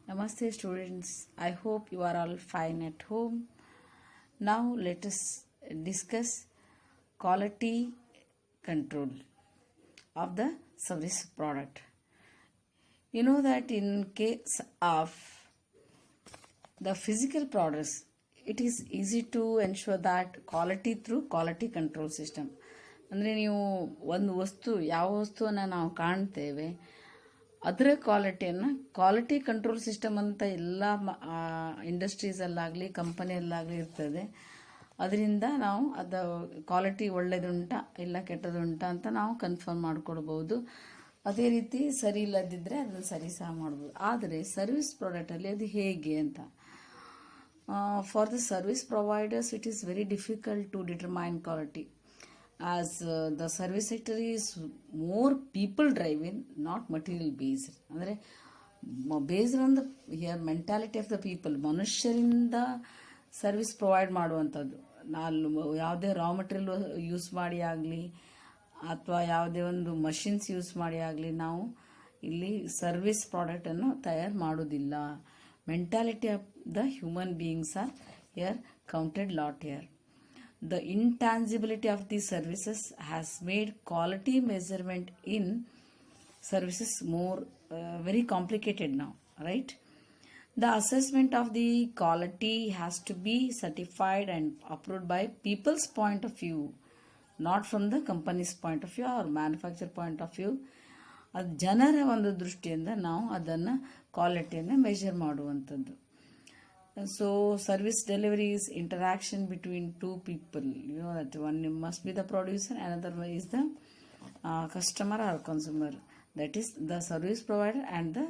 Namaste students. I hope you are all fine at home. Now let us discuss quality control of the service product. You know that in case of the physical products, it is easy to ensure that quality through quality control system. ಅಂದರೆ ನೀವು ಒಂದು ವಸ್ತು ಯಾವ ವಸ್ತುವನ್ನು ನಾವು ಕಾಣ್ತೇವೆ ಅದರ quality control system ಅಂತ ಎಲ್ಲ ಇಂಡಸ್ಟ್ರೀಸಲ್ಲಾಗಲಿ ಕಂಪನಿಯಲ್ಲಾಗಲಿ ಇರ್ತದೆ. ಅದರಿಂದ ನಾವು ಅದು ಕ್ವಾಲಿಟಿ ಒಳ್ಳೆಯದುಂಟಾ ಇಲ್ಲ ಕೆಟ್ಟದುಂಟಾ ಅಂತ ನಾವು ಕನ್ಫರ್ಮ್ ಮಾಡ್ಕೊಳ್ಬೋದು. ಅದೇ ರೀತಿ ಸರಿ ಇಲ್ಲದಿದ್ದರೆ ಅದನ್ನು ಸರಿ ಸಹ ಮಾಡ್ಬೋದು. ಆದರೆ ಸರ್ವಿಸ್ ಪ್ರಾಡಕ್ಟಲ್ಲಿ ಅದು ಹೇಗೆ ಅಂತ, for the service providers it is very difficult to determine quality as the service sector is more people driven, not material based. ಅಂದರೆ based on the here mentality of the people, ಮನುಷ್ಯರಿಂದ service provide ಮಾಡುವಂಥದ್ದು. ಯಾವುದೇ raw material use ಮಾಡಿ ಆಗಲಿ ಅಥವಾ ಯಾವುದೇ ಒಂದು machines use ಮಾಡಿ ಆಗಲಿ ನಾವು ಇಲ್ಲಿ ಸರ್ವಿಸ್ ಪ್ರಾಡಕ್ಟನ್ನು ತಯಾರು ಮಾಡೋದಿಲ್ಲ. Mentality of the human beings are here counted lot here. The intangibility of these services has made quality measurement in services more very complicated now, right? The assessment of the quality has to be certified and approved by people's point of view, not from the company's point of view or manufacturer point of view. ಅದು ಜನರ ಒಂದು ದೃಷ್ಟಿಯಿಂದ ನಾವು ಅದನ್ನು ಕ್ವಾಲಿಟಿಯನ್ನು measure ಮಾಡುವಂಥದ್ದು. So service delivery is interaction between two people. You know that one must be the producer, another one is the customer or consumer. That is the service provider and the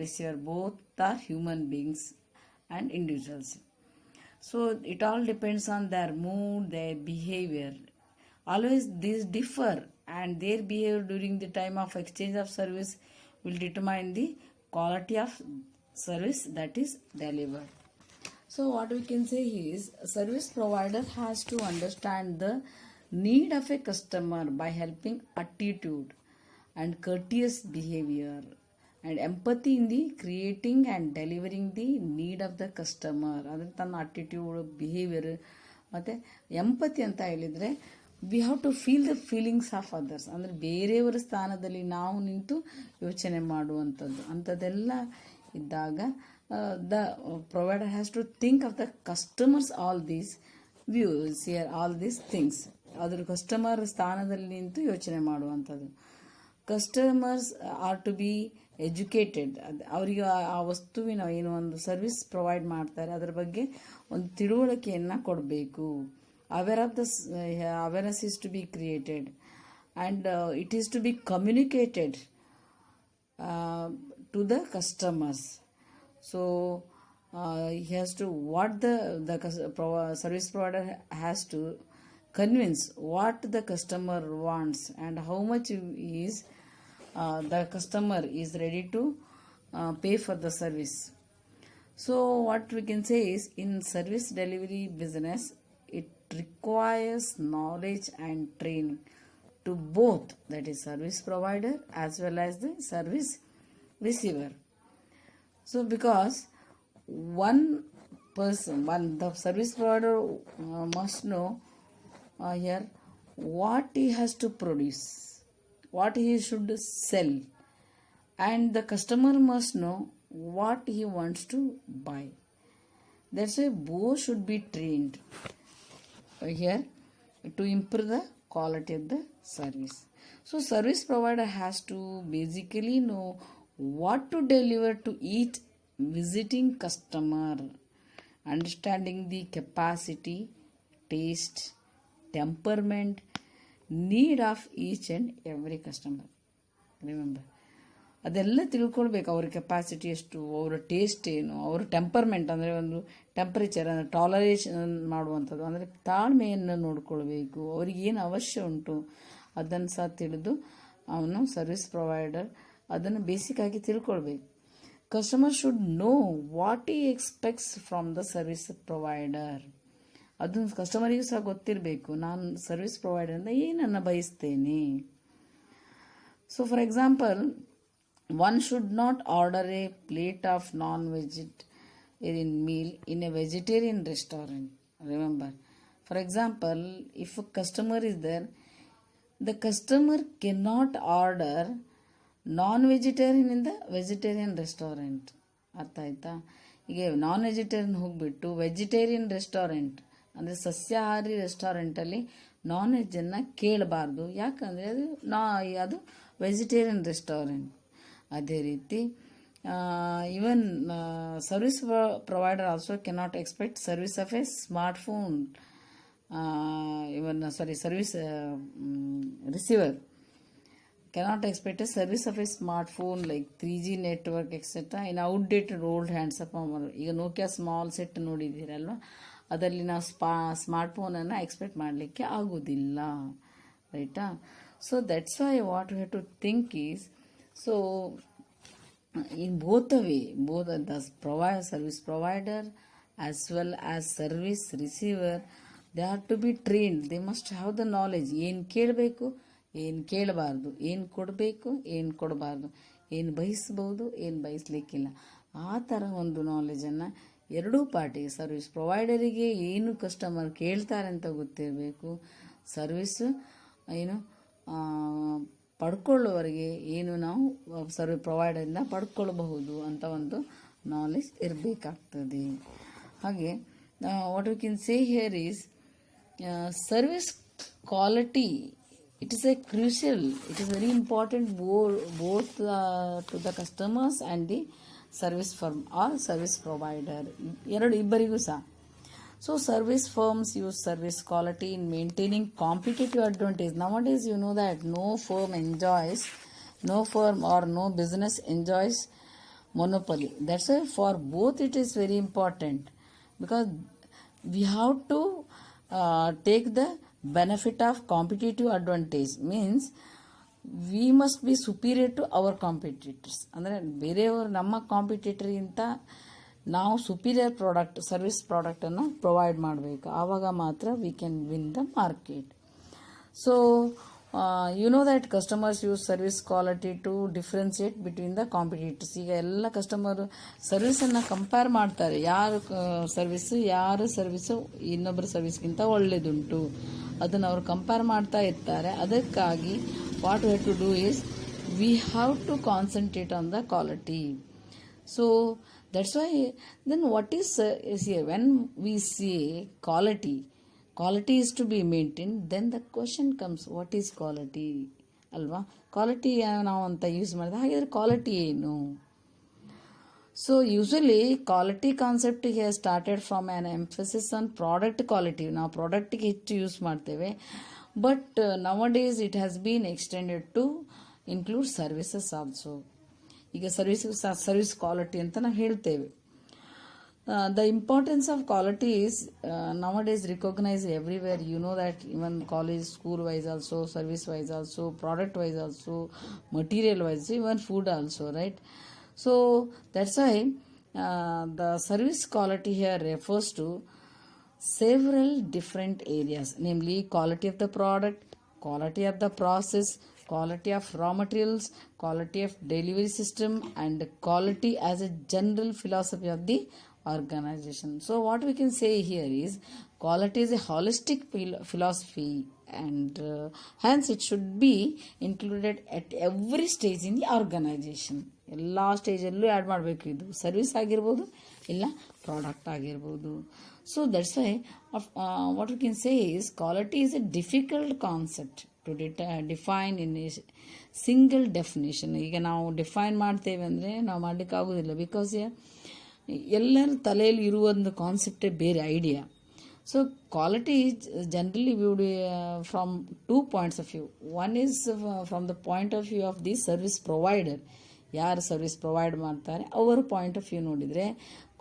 receiver. Both are human beings and individuals. So it all depends on their mood, their behavior. Always these differ, and their behavior during the time of exchange of service will determine the quality of service that is delivered. So what we can say is a service provider has to understand the need of a customer by helping attitude and courteous behavior and empathy in the creating and delivering the need of the customer. ಅದರ ತನ್ನ attitude, behavior ಮತ್ತು empathy ಅಂತ ಹೇಳಿದರೆ we have to feel the feelings of others. ಅಂದರೆ ಬೇರೆಯವರ ಸ್ಥಾನದಲ್ಲಿ ನಾವು ನಿಂತು ಯೋಚನೆ ಮಾಡುವಂಥದ್ದು. ಅಂಥದ್ದೆಲ್ಲ ಇದ್ದಾಗ the provider has to think of the customers, all these views here, all these things. ಅದರ ಕಸ್ಟಮರ್ ಸ್ಥಾನದಲ್ಲಿ ನಿಂತು ಯೋಚನೆ ಮಾಡುವಂಥದ್ದು. Customers are to be educated. ಅವರಿಗೆ ಆ ವಸ್ತುವಿನ ಏನು ಒಂದು ಸರ್ವಿಸ್ ಪ್ರೊವೈಡ್ ಮಾಡ್ತಾರೆ ಅದರ ಬಗ್ಗೆ ಒಂದು ತಿಳುವಳಿಕೆಯನ್ನು ಕೊಡಬೇಕು. Awareness is to be created and it is to be communicated to the customers. So he has to service provider has to convince what the customer wants and how much is the customer is ready to pay for the service. So what we can say is in service delivery business it requires knowledge and training to both, that is service provider as well as the service receiver. So because the service provider must know here what he has to produce, what he should sell, and the customer must know what he wants to buy. That's why both should be trained here to improve the quality of the service. So service provider has to basically know what to deliver to each visiting customer, understanding the capacity, taste, temperament, need of each and every customer. Remember, ಅದೆಲ್ಲ ತಿಳ್ಕೊಳ್ಬೇಕು. ಅವ್ರ capacity ಎಷ್ಟು, ಅವರ taste ಏನು, ಅವರ temperament ಅಂದರೆ ಒಂದು temperature ಅಂದರೆ ಟಾಲರೇಷನ್ ಮಾಡುವಂಥದ್ದು, ಅಂದರೆ ತಾಳ್ಮೆಯನ್ನು ನೋಡ್ಕೊಳ್ಬೇಕು. ಅವ್ರಿಗೇನು ಅವಶ್ಯ ಉಂಟು ಅದನ್ನು ಸಹ ತಿಳಿದು ಅವನು ಸರ್ವಿಸ್ ಪ್ರೊವೈಡರ್ ಅದನ್ನು ಬೇಸಿಕ್ ಆಗಿ ತಿಳ್ಕೊಳ್ಬೇಕು. ಕಸ್ಟಮರ್ ಶುಡ್ ನೋ ವಾಟ್ ಈ expects from the service provider. ಅದನ್ನು ಕಸ್ಟಮರಿಗೂ ಸಹ ಗೊತ್ತಿರಬೇಕು, ನಾನು ಸರ್ವಿಸ್ ಪ್ರೊವೈಡರಿಂದ ಏನನ್ನು ಬಯಸ್ತೇನೆ. So for example one should not order a plate of non-vegetarian meal in a vegetarian restaurant. Remember, for example, if a customer is there, the customer cannot order non-vegetarian in the vegetarian restaurant. ಅರ್ಥ ಆಯ್ತಾ? ಈಗ non vegetarian ಹೋಗ್ಬಿಟ್ಟು vegetarian restaurant ಅಂದರೆ ಸಸ್ಯಾಹಾರಿ ರೆಸ್ಟೋರೆಂಟಲ್ಲಿ ನಾನ್ ವೆಜ್ಜನ್ನು ಕೇಳಬಾರ್ದು. ಯಾಕಂದರೆ ಅದು ವೆಜಿಟೇರಿಯನ್ ರೆಸ್ಟೋರೆಂಟ್. ಅದೇ ರೀತಿ even service provider also cannot expect service of A smartphone, service receiver cannot expect a service of a smartphone like 3G network etc. in outdated old hands of ಈಗ Nokia small set ನೋಡಿದ್ದೀರಲ್ವ, ಅದರಲ್ಲಿ ನಾವು ಸ್ಮಾರ್ಟ್ಫೋನನ್ನು expect ಮಾಡಲಿಕ್ಕೆ ಆಗೋದಿಲ್ಲ, ರೈಟಾ? So that's why what we have to think is, so in both the way, both the service provider as well as service receiver, they have to be trained. They must have the knowledge. ಏನು ಕೇಳಬೇಕು, ಏನು ಕೇಳಬಾರ್ದು, ಏನು ಕೊಡಬೇಕು, ಏನು ಕೊಡಬಾರ್ದು, ಏನು ಬಯಸ್ಬೋದು, ಏನು ಬಯಸಲಿಕ್ಕಿಲ್ಲ, ಆ ಥರ ಒಂದು ನಾಲೆಜನ್ನು ಎರಡೂ ಪಾರ್ಟಿ, ಸರ್ವಿಸ್ ಪ್ರೊವೈಡರಿಗೆ ಏನು ಕಸ್ಟಮರ್ ಕೇಳ್ತಾರೆ ಅಂತ ಗೊತ್ತಿರಬೇಕು, ಸರ್ವಿಸು ಏನು ಪಡ್ಕೊಳ್ಳೋವರೆಗೆ ಏನು ನಾವು ಸರ್ವಿಸ್ ಪ್ರೊವೈಡರಿಂದ ಪಡ್ಕೊಳ್ಬಹುದು ಅಂತ ಒಂದು ನಾಲೆಜ್ ಇರಬೇಕಾಗ್ತದೆ. ಹಾಗೆ what we can say here is service quality. It is very important both to the customers and the service firm or service provider. ಇಬ್ಬರಿಗೂ ಸಹ. So service firms use service quality in maintaining competitive advantage. Nowadays you know that no firm or no business enjoys monopoly. That's why for both it is very important, because we have to take the benefit of competitive advantage. Means we must be superior to our competitors. ಅಂದರೆ ಬೇರೆಯವರು ನಮ್ಮ ಕಾಂಪಿಟೇಟರ್ಗಿಂತ ನಾವು superior product, service ಪ್ರಾಡಕ್ಟನ್ನು provide ಮಾಡಬೇಕು. ಆವಾಗ ಮಾತ್ರ we can win the market. So you know that customers use service quality to differentiate between the competitors. ಈಗ ಎಲ್ಲ ಕಸ್ಟಮರು ಸರ್ವಿಸನ್ನು ಕಂಪೇರ್ ಮಾಡ್ತಾರೆ, ಯಾರು ಸರ್ವಿಸು ಇನ್ನೊಬ್ಬರ ಸರ್ವಿಸ್ಗಿಂತ ಒಳ್ಳೆಯದುಂಟು, ಅದನ್ನು ಅವರು ಕಂಪೇರ್ ಮಾಡ್ತಾ ಇರ್ತಾರೆ. ಅದಕ್ಕಾಗಿ what we have to do is we have to concentrate on the quality. So that's why then what is here when we see quality is to be maintained, then the question comes, what is quality? ಅಲ್ವಾ? Quality ನಾವು ಅಂತ use ಮಾಡಿದ್ರೆ ಹಾಗಿದ್ರೆ quality ಏನು? So usually quality concept has started from on emphasis on product quality. ನಾವು ಪ್ರಾಡಕ್ಟಿಗೆ ಹೆಚ್ಚು use ಮಾಡ್ತೇವೆ, but nowadays it has been extended to include services also. ಈಗ ಸರ್ವಿಸ್ ಕ್ವಾಲಿಟಿ ಅಂತ ನಾವು ಹೇಳ್ತೇವೆ. The importance of quality is nowadays recognized everywhere. You know that even college, school wise also, service wise also, product wise also, material wise, even food also, right? So that's why the service quality here refers to several different areas, namely quality of the product, quality of the process, quality of raw materials, quality of delivery system, and quality as a general philosophy of the organization. So what we can say here is quality is a holistic philosophy, and hence it should be included at every stage in the organization. ಎಲ್ಲ ಸ್ಟೇಜಲ್ಲೂ add ಮಾಡಬೇಕು. ಇದು service ಆಗಿರ್ಬೋದು, ಇಲ್ಲ product ಆಗಿರ್ಬೋದು. So that's why what we can say is quality is a difficult concept to define in a single definition. ಈಗ ನಾವು define ಮಾಡ್ತೇವೆ ಅಂದರೆ ನಾವು ಮಾಡಲಿಕ್ಕಾಗೋದಿಲ್ಲ, ಬಿಕಾಸ್ ಎಲ್ಲರ ತಲೆಯಲ್ಲಿ ಇರುವ ಒಂದು ಕಾನ್ಸೆಪ್ಟೇ ಬೇರೆ, idea. So quality generally viewed from two points of view. One is from the point of view of the service provider. ಯಾರು ಸರ್ವಿಸ್ ಪ್ರೊವೈಡ್ ಮಾಡ್ತಾರೆ ಅವರ ಪಾಯಿಂಟ್ ಆಫ್ ವ್ಯೂ ನೋಡಿದರೆ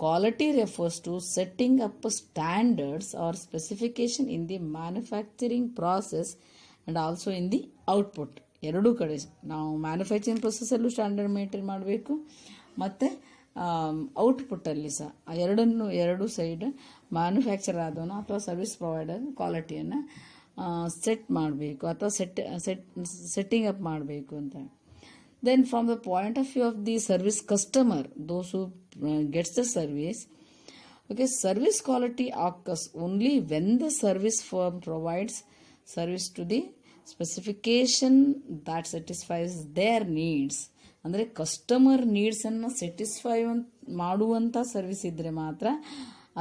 quality refers to setting up standards or specification in the manufacturing process and also in the output. ಎರಡೂ ಕಡೆ ನಾವು manufacturing ಪ್ರೊಸೆಸಲ್ಲೂ standard maintain ಮಾಡಬೇಕು, ಮತ್ತು ಔಟ್ಪುಟ್ಟಲ್ಲಿ ಸಹ ಎರಡು ಸೈಡ್ ಮ್ಯಾನುಫ್ಯಾಕ್ಚರ್ ಆದವನು ಅಥವಾ ಸರ್ವಿಸ್ ಪ್ರೊವೈಡರ್ ಕ್ವಾಲಿಟಿಯನ್ನು ಸೆಟ್ ಮಾಡಬೇಕು ಅಥವಾ ಸೆಟ್ಟಿಂಗ್ ಅಪ್ ಮಾಡಬೇಕು ಅಂತ. Then from the point of view of the service customer, those who gets the service, okay, service quality occurs only when the service firm provides service to the specification that satisfies their needs. ಅಂದರೆ customer ನೀಡ್ಸನ್ನು satisfy ಮಾಡುವಂಥ service ಇದ್ದರೆ ಮಾತ್ರ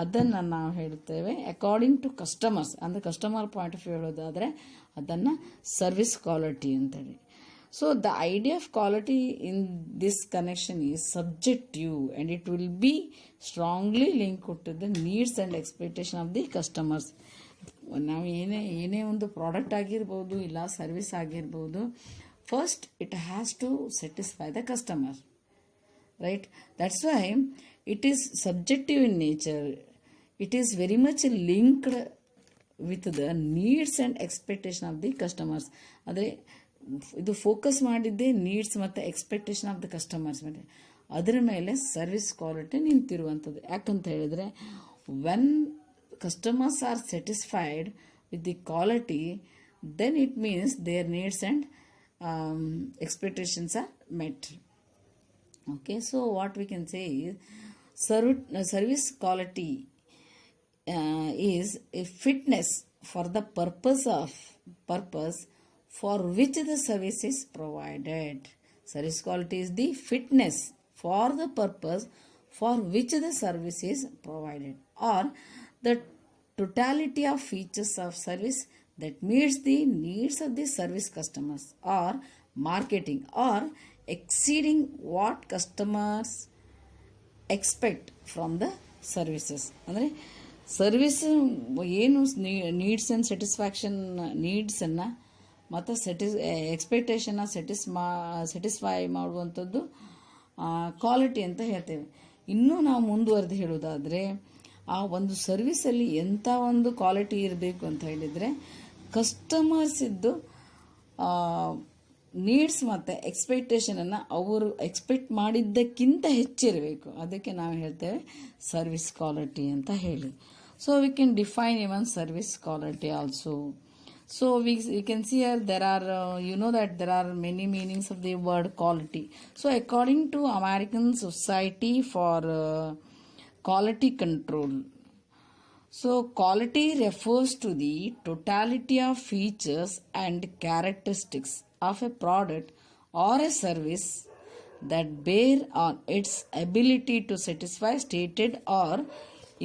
ಅದನ್ನು ನಾವು ಹೇಳ್ತೇವೆ according to customers, ಅಂದರೆ customer point of view ಹೇಳೋದಾದರೆ ಅದನ್ನು ಸರ್ವಿಸ್ ಕ್ವಾಲಿಟಿ ಅಂತೇಳಿ. So the idea of quality in this connection is subjective and it will be strongly linked to the needs and expectation of the customers. ನಾವು ಏನೇ ಒಂದು product ಆಗಿರ್ಬೋದು ಇಲ್ಲ service ಆಗಿರ್ಬೋದು, first it has to satisfy the customer, right? That's why it is subjective in nature. It is very much linked with the needs and expectation of the customers. ಅಂದರೆ ಇದು focus ಮಾಡಿದ್ದೇ needs ಮತ್ತು expectation of the customers ಮೇಲೆ, ಅದರ ಮೇಲೆ service quality ನಿಂತಿರುವಂಥದ್ದು. ಯಾಕಂತ ಹೇಳಿದರೆ when customers are satisfied with the quality, then it means their needs and expectations are met. Okay, so what we can say is service quality is a fitness for the purpose for which the service is provided. Service quality is the fitness for the purpose for which the service is provided, or the totality of features of service that meets the needs of the service customers, or marketing, or exceeding what customers expect from the services. ಅಂದರೆ service ಏನು needs and satisfaction ನೀಡ್ಸನ್ನು ಮತ್ತು ಎಕ್ಸ್ಪೆಕ್ಟೇಷನ್ನ satisfy ಮಾಡುವಂಥದ್ದು quality ಅಂತ ಹೇಳ್ತೇವೆ. ಇನ್ನೂ ನಾವು ಮುಂದುವರೆದು ಹೇಳೋದಾದರೆ ಆ ಒಂದು ಸರ್ವಿಸಲ್ಲಿ ಎಂಥ ಒಂದು ಕ್ವಾಲಿಟಿ ಇರಬೇಕು ಅಂತ ಹೇಳಿದರೆ ಕಸ್ಟಮರ್ಸಿದ್ದು ನೀಡ್ಸ್ ಮತ್ತು ಎಕ್ಸ್ಪೆಕ್ಟೇಷನನ್ನು ಅವರು ಎಕ್ಸ್ಪೆಕ್ಟ್ ಮಾಡಿದ್ದಕ್ಕಿಂತ ಹೆಚ್ಚಿರಬೇಕು. ಅದಕ್ಕೆ ನಾವು ಹೇಳ್ತೇವೆ ಸರ್ವಿಸ್ ಕ್ವಾಲಿಟಿ ಅಂತ ಹೇಳಿ. So we can define even service quality also. So we can see here there are, you know that there are many meanings of the word quality. So according to American Society for Quality Control, so quality refers to the totality of features and characteristics of a product or a service that bear on its ability to satisfy stated or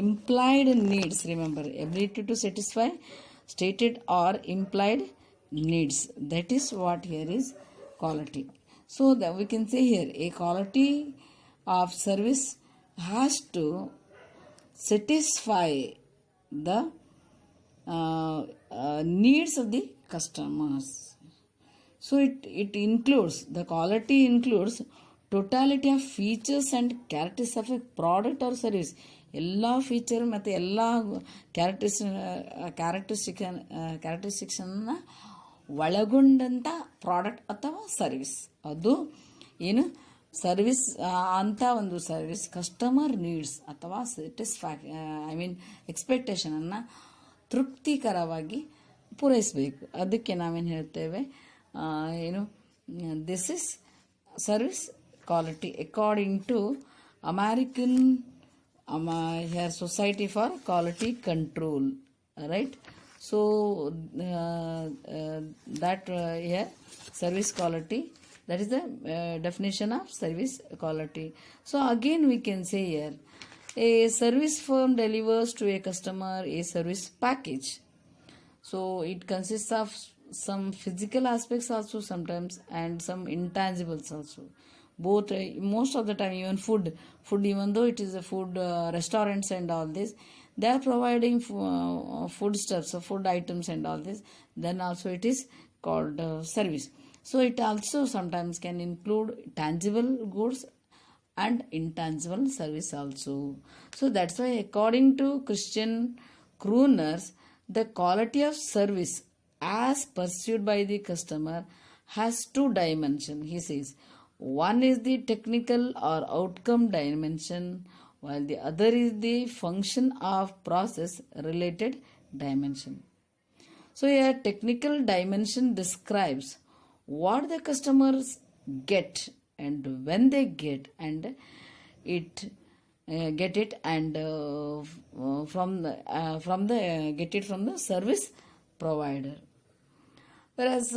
implied needs. Remember, ability to satisfy stated or implied needs. That is what here is quality. So that we can say here a quality of service has to satisfy the needs of the customers. So it includes, the quality includes totality of features and characteristics of a product or service. ಎಲ್ಲ feature ಮತ್ತು ಎಲ್ಲ ಕ್ಯಾರೆಕ್ಟರಿಸ್ಟಿಕ್ಸನ್ನು ಒಳಗೊಂಡಂಥ product ಅಥವಾ service, ಅದು ಏನು service ಅಂತ ಒಂದು service customer needs ಅಥವಾ ಎಕ್ಸ್ಪೆಕ್ಟೇಷನನ್ನು ತೃಪ್ತಿಕರವಾಗಿ ಪೂರೈಸಬೇಕು. ಅದಕ್ಕೆ ನಾವೇನು ಹೇಳ್ತೇವೆ, this is service quality according to American here Society for Quality Control, right? So that here service quality, that is the definition of service quality. So again we can say here a service firm delivers to a customer a service package. So it consists of some physical aspects also sometimes and some intangibles also. Both, most of the time, even food, even though it is a food restaurants and all this, they are providing food stuffs, food items and all this, then also it is called service. So it also sometimes can include tangible goods and intangible service also. So that's why according to Christian Krooners, the quality of service as pursued by the customer has two dimensions. He says one is the technical or outcome dimension, while the other is the function of process related dimension. So here technical dimension describes what the customers get, and when they get and it get it and from the get it from the service provider. Whereas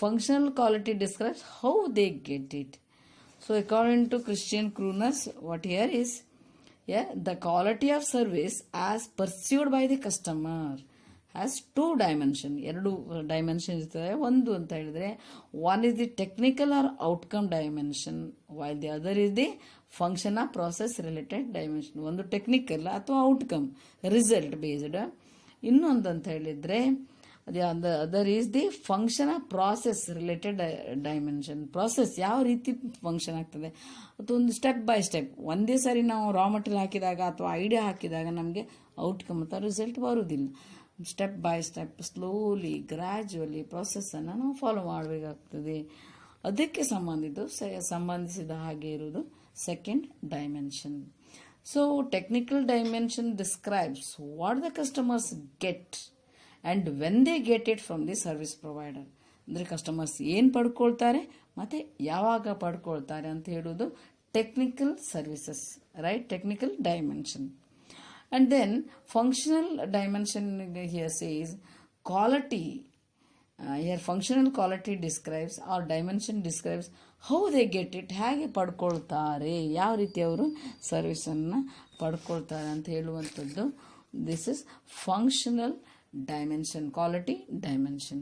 functional quality describes how they get it. So according to Christian Kruners, what here is, yeah, the quality of service as perceived by the customer has two dimension, ಎರಡು dimension ಇರ್ತದೆ. ಒಂದು ಅಂತ ಹೇಳಿದ್ರೆ, one is the technical or outcome dimension, while the other is the function of process related dimension. ಒಂದು technical ಅಥವಾ outcome result based. ಇನ್ನೊಂದು ಅಂತ ಹೇಳಿದ್ರೆ other is the function of process related dimension. Process ಯಾವ ರೀತಿ ಫಂಕ್ಷನ್ ಆಗ್ತದೆ ಅದು ಒಂದು ಸ್ಟೆಪ್ ಬೈ ಸ್ಟೆಪ್. ಒಂದೇ ಸಾರಿ ನಾವು ರಾ ಮಟೀರಿಯಲ್ ಹಾಕಿದಾಗ ಅಥವಾ ಐಡಿಯಾ ಹಾಕಿದಾಗ ನಮಗೆ ಔಟ್ಕಮ್ ಅಥವಾ ರಿಸಲ್ಟ್ ಬರುವುದಿಲ್ಲ. Step by step slowly gradually ಪ್ರಾಸೆಸ್ಸನ್ನು ನಾವು ಫಾಲೋ ಮಾಡಬೇಕಾಗ್ತದೆ. ಅದಕ್ಕೆ ಸಂಬಂಧಿಸಿದ ಹಾಗೆ ಇರುವುದು second dimension. So technical dimension describes what the customers get and when they get it from the service provider. ಅಂದರೆ ಕಸ್ಟಮರ್ಸ್ ಏನು ಪಡ್ಕೊಳ್ತಾರೆ ಮತ್ತು ಯಾವಾಗ ಪಡ್ಕೊಳ್ತಾರೆ ಅಂತ ಹೇಳೋದು technical services, right? Technical dimension. And then functional dimension here says quality. Here functional quality describes or dimension describes how they get it, ಹೇಗೆ ಪಡ್ಕೊಳ್ತಾರೆ, ಯಾವ ರೀತಿ ಅವರು ಸರ್ವಿಸನ್ನು ಪಡ್ಕೊಳ್ತಾರೆ ಅಂತ ಹೇಳುವಂಥದ್ದು. This is functional dimension, quality dimension.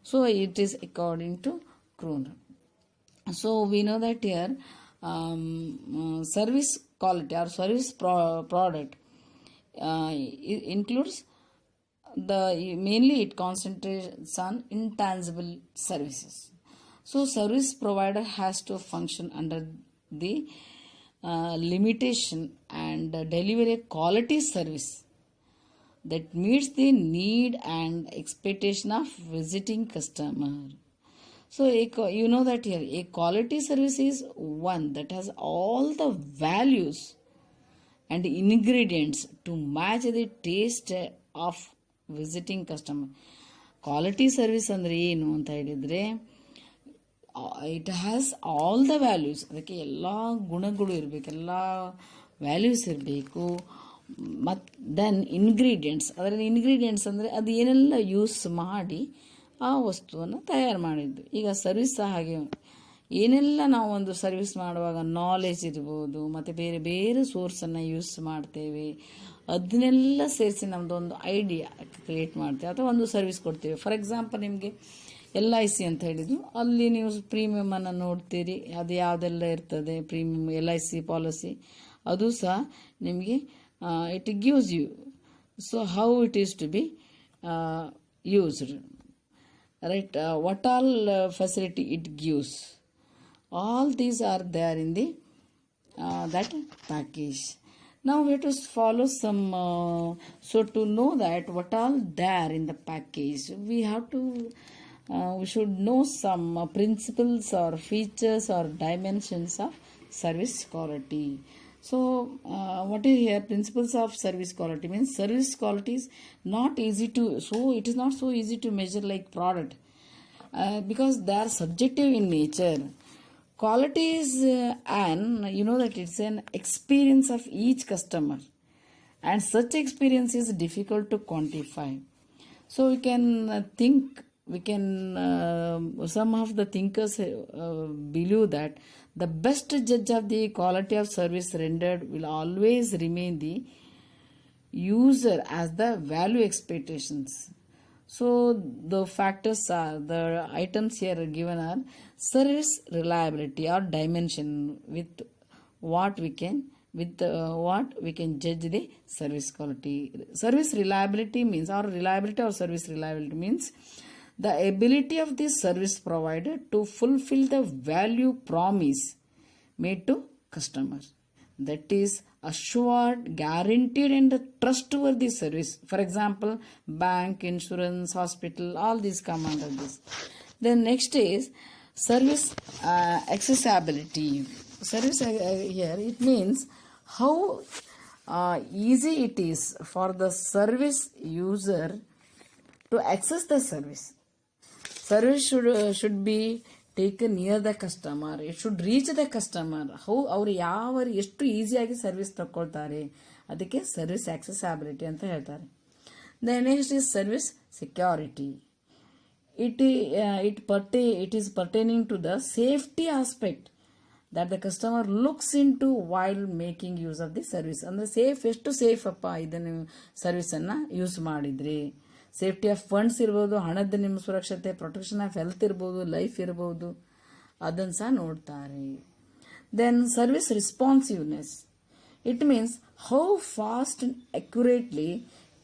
So it is according to Kruner. So we know that here service quality or service product includes mainly it concentrates on intangible services. So service provider has to function under the limitation and deliver a quality service that meets the need and expectation of visiting customer. So you know that here a quality service is one that has all the values and ingredients to match the taste of visiting customer. Quality service ಅಂದರೆ ಏನು ಅಂತ ಹೇಳಿದರೆ, it has all the values. ಅದಕ್ಕೆ ಎಲ್ಲ ಗುಣಗಳು ಇರಬೇಕು, ಎಲ್ಲ values ಇರಬೇಕು. ಮತ್ತು ದೆನ್ ಇಂಗ್ರೀಡಿಯೆಂಟ್ಸ್, ಅದರಲ್ಲಿ ಇಂಗ್ರೀಡಿಯೆಂಟ್ಸ್ ಅಂದರೆ ಅದು ಏನೆಲ್ಲ ಯೂಸ್ ಮಾಡಿ ಆ ವಸ್ತುವನ್ನು ತಯಾರು ಮಾಡಿದ್ದು. ಈಗ ಸರ್ವಿಸ್ ಸಹ ಹಾಗೆ, ಏನೆಲ್ಲ ನಾವು ಒಂದು ಸರ್ವಿಸ್ ಮಾಡುವಾಗ ನಾಲೆಜ್ ಇರ್ಬೋದು ಮತ್ತು ಬೇರೆ ಬೇರೆ ಸೋರ್ಸನ್ನು ಯೂಸ್ ಮಾಡ್ತೇವೆ, ಅದನ್ನೆಲ್ಲ ಸೇರಿಸಿ ನಮ್ಮದೊಂದು ಐಡಿಯಾ ಕ್ರಿಯೇಟ್ ಮಾಡ್ತೇವೆ ಅಥವಾ ಒಂದು ಸರ್ವಿಸ್ ಕೊಡ್ತೇವೆ. ಫಾರ್ ಎಕ್ಸಾಂಪಲ್ ನಿಮಗೆ LIC ಅಂತ ಹೇಳಿದ್ರು, ಅಲ್ಲಿ ನೀವು ಪ್ರೀಮಿಯಮನ್ನು ನೋಡ್ತೀರಿ, ಅದು ಯಾವುದೆಲ್ಲ ಇರ್ತದೆ ಪ್ರೀಮಿಯಮ್ LIC ಪಾಲಿಸಿ, ಅದು ಸಹ ನಿಮಗೆ it gives you so how it is to be used, right? What all facility it gives, all these are there in the that package. Now we have to follow some so to know that what all there in the package, we have to we should know some principles or features or dimensions of service quality. So what is here principles of service quality means service quality is not easy to, so it is not so easy to measure like product because they are subjective in nature. Quality is you know that it's an experience of each customer, and such experience is difficult to quantify. So we can some of the thinkers believe that the best judge of the quality of service rendered will always remain the user as the value expectations. So the factors are, the items here given are service reliability or dimension with what we can judge the service quality. Service reliability means, or reliability or service reliability means the ability of the service provider to fulfill the value promise made to customers. That is assured, guaranteed and trustworthy service. For example, bank, insurance, hospital, all these come under this. Then next is service accessibility. Service here it means how easy it is for the service user to access the service. Service should be take near the customer, it should reach the customer. ಅವರು ಎಷ್ಟು ಈಸಿಯಾಗಿ service ತಗೊಳ್ತಾರೆ, ಅದಕ್ಕೆ service accessibility ಅಂತ ಹೇಳ್ತಾರೆ. The next is service security. It is pertaining to the safety aspect that the customer looks into while making use of the service. ಅಂದರೆ ಎಷ್ಟು safe ಅಪ್ಪ ಇದನ್ನು ಸರ್ವಿಸನ್ನು ಯೂಸ್ ಮಾಡಿದ್ರಿ. ಸೇಫ್ಟಿ ಆಫ್ ಫಂಡ್ಸ್ ಇರ್ಬೋದು, ಹಣದ ನಿಮ್ಮ ಸುರಕ್ಷತೆ, ಪ್ರೊಟೆಕ್ಷನ್ ಆಫ್ ಹೆಲ್ತ್ ಇರ್ಬೋದು, ಲೈಫ್ ಇರ್ಬೋದು, ಅದನ್ನು ಸಹ ನೋಡ್ತಾರೆ. Then service responsiveness. It means how fast and accurately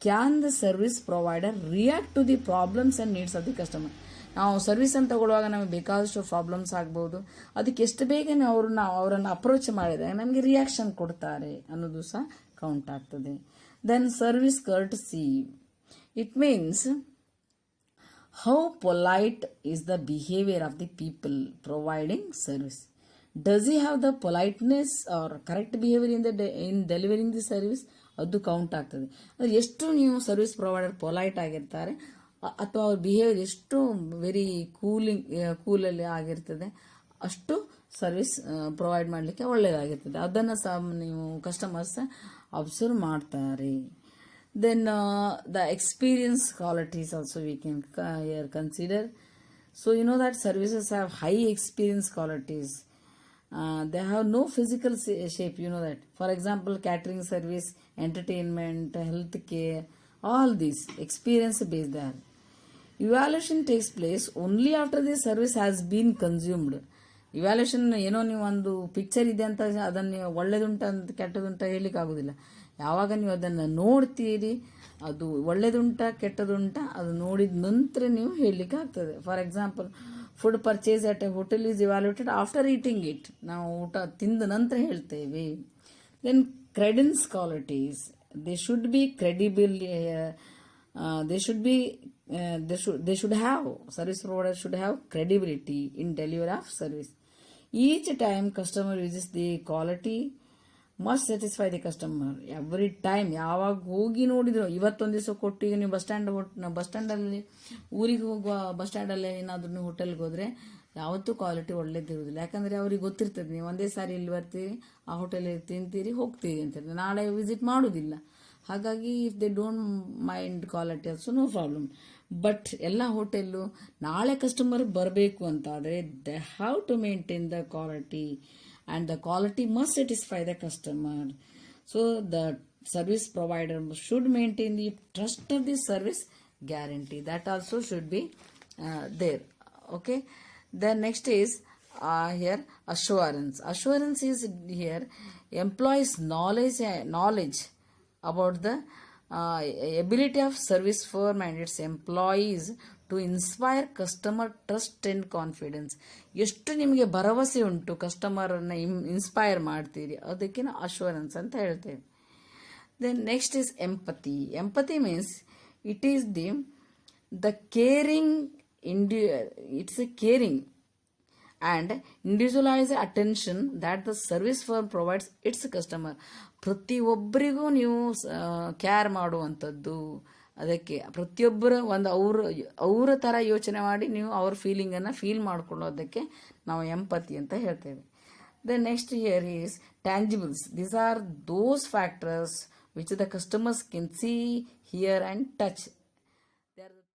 can the service provider react to the problems and needs of the customer. ನಾವು ಸರ್ವಿಸನ್ನು ತಗೊಳ್ಳುವಾಗ ನಮಗೆ ಬೇಕಾದಷ್ಟು ಪ್ರಾಬ್ಲಮ್ಸ್ ಆಗ್ಬೋದು, ಅದಕ್ಕೆ ಎಷ್ಟು ಬೇಗನೆ ಅವರನ್ನು ಅಪ್ರೋಚ್ ಮಾಡಿದಾಗ ನಮಗೆ ರಿಯಾಕ್ಷನ್ ಕೊಡ್ತಾರೆ ಅನ್ನೋದು ಸಹ ಕೌಂಟ್ ಆಗ್ತದೆ. Then service courtesy. It means how polite is the behaviour of the people providing service. Does he have the politeness or correct behaviour in delivering the service, ಅದು ಕೌಂಟ್ ಆಗ್ತದೆ. ಅಂದರೆ ಎಷ್ಟು ನೀವು ಸರ್ವಿಸ್ ಪ್ರೊವೈಡರ್ ಪೊಲೈಟ್ ಆಗಿರ್ತಾರೆ ಅಥವಾ ಅವ್ರ behaviour ಎಷ್ಟು very ಕೂಲಲ್ಲಿ ಆಗಿರ್ತದೆ, ಅಷ್ಟು ಸರ್ವಿಸ್ ಪ್ರೊವೈಡ್ ಮಾಡಲಿಕ್ಕೆ ಒಳ್ಳೆಯದಾಗಿರ್ತದೆ. ಅದನ್ನು ಸಹ ನೀವು ಕಸ್ಟಮರ್ಸ್ ಅಬ್ಸರ್ವ್ ಮಾಡ್ತಾರೆ. Then the experience qualities also we can here consider. So you know that services have high experience qualities. They have no physical shape, you know that. For example, catering service, entertainment, health care, all these experience based there. Evaluation takes place only after the service has been consumed. Evaluation ಏನೋ ನೀವು ಒಂದು picture ಇದೆ ಅಂತ ಅದನ್ನು ಒಳ್ಳೇದುಂಟ ಅಂತ ಕೆಟ್ಟದುಂಟ ಹೇಳಲಿಕ್ಕೆ ಆಗೋದಿಲ್ಲ. ಯಾವಾಗ ನೀವು ಅದನ್ನು ನೋಡ್ತೀರಿ, ಅದು ಒಳ್ಳೇದುಂಟ ಕೆಟ್ಟದುಂಟ ಅದು ನೋಡಿದ ನಂತರ ನೀವು ಹೇಳಲಿಕ್ಕೆ ಆಗ್ತದೆ. For example, food purchase at a hotel is evaluated after eating it. ನಾವು ಊಟ ತಿಂದ ನಂತರ ಹೇಳ್ತೇವೆ. Then credence qualities. They should be credible. They should have, service provider should have credibility in delivery of service. Each time customer uses the quality must satisfy the customer. Every time ಯಾವಾಗ ಹೋಗಿ ನೋಡಿದ್ರು, ಇವತ್ತೊಂದು ದಿವಸ ಕೊಟ್ಟು, ಈಗ ನೀವು bus ಸ್ಟ್ಯಾಂಡಲ್ಲಿ ಊರಿಗೆ ಹೋಗುವ ಬಸ್ ಸ್ಟ್ಯಾಂಡಲ್ಲಿ ಏನಾದ್ರೂ ನೀವು ಹೋಟೆಲ್ಗೆ ಹೋದರೆ ಯಾವತ್ತೂ ಕ್ವಾಲಿಟಿ ಒಳ್ಳೇದಿರುವುದಿಲ್ಲ. ಯಾಕಂದರೆ ಅವ್ರಿಗೆ ಗೊತ್ತಿರ್ತದೆ ನೀವು ಒಂದೇ ಸಾರಿ ಇಲ್ಲಿ ಬರ್ತೀರಿ, ಆ ಹೋಟೆಲಿಗೆ ತಿಂತೀರಿ, ಹೋಗ್ತೀರಿ ಅಂತ, ನಾಳೆ ವಿಸಿಟ್ ಮಾಡೋದಿಲ್ಲ. ಹಾಗಾಗಿ if they don't mind quality also no problem. But ಎಲ್ಲ ಹೋಟೆಲ್ಲು ನಾಳೆ ಕಸ್ಟಮರ್ ಬರಬೇಕು ಅಂತ ಆದರೆ they have to maintain the quality and the quality must satisfy the customer. So the service provider should maintain the trust of the service guarantee. That also should be there. Okay. Then next is here assurance. Assurance is here employees knowledge about the ability of service firm and its employees to inspire customer trust and confidence. ಎಷ್ಟು ನಿಮಗೆ ಭರವಸೆ ಉಂಟು, ಕಸ್ಟಮರನ್ನು inspire ಮಾಡ್ತೀರಿ, ಅದಕ್ಕೆ ನಾವು assurance ಅಂತ ಹೇಳ್ತೇವೆ. Then next is empathy. Empathy means it is the caring, it's a caring and individualized attention that the service firm provides its customer. ಪ್ರತಿಯೊಬ್ಬರಿಗೂ ನೀವು ಕೇರ್ ಮಾಡುವಂಥದ್ದು, ಅದಕ್ಕೆ ಪ್ರತಿಯೊಬ್ಬರ ಒಂದು ಅವರ ಥರ ಯೋಚನೆ ಮಾಡಿ ನೀವು ಅವ್ರ ಫೀಲಿಂಗನ್ನು ಫೀಲ್ ಮಾಡಿಕೊಳ್ಳೋದಕ್ಕೆ ನಾವು ಎಂಪತಿ ಅಂತ ಹೇಳ್ತೇವೆ. Then next here is tangibles. These are those factors which the customers can see, hear and touch.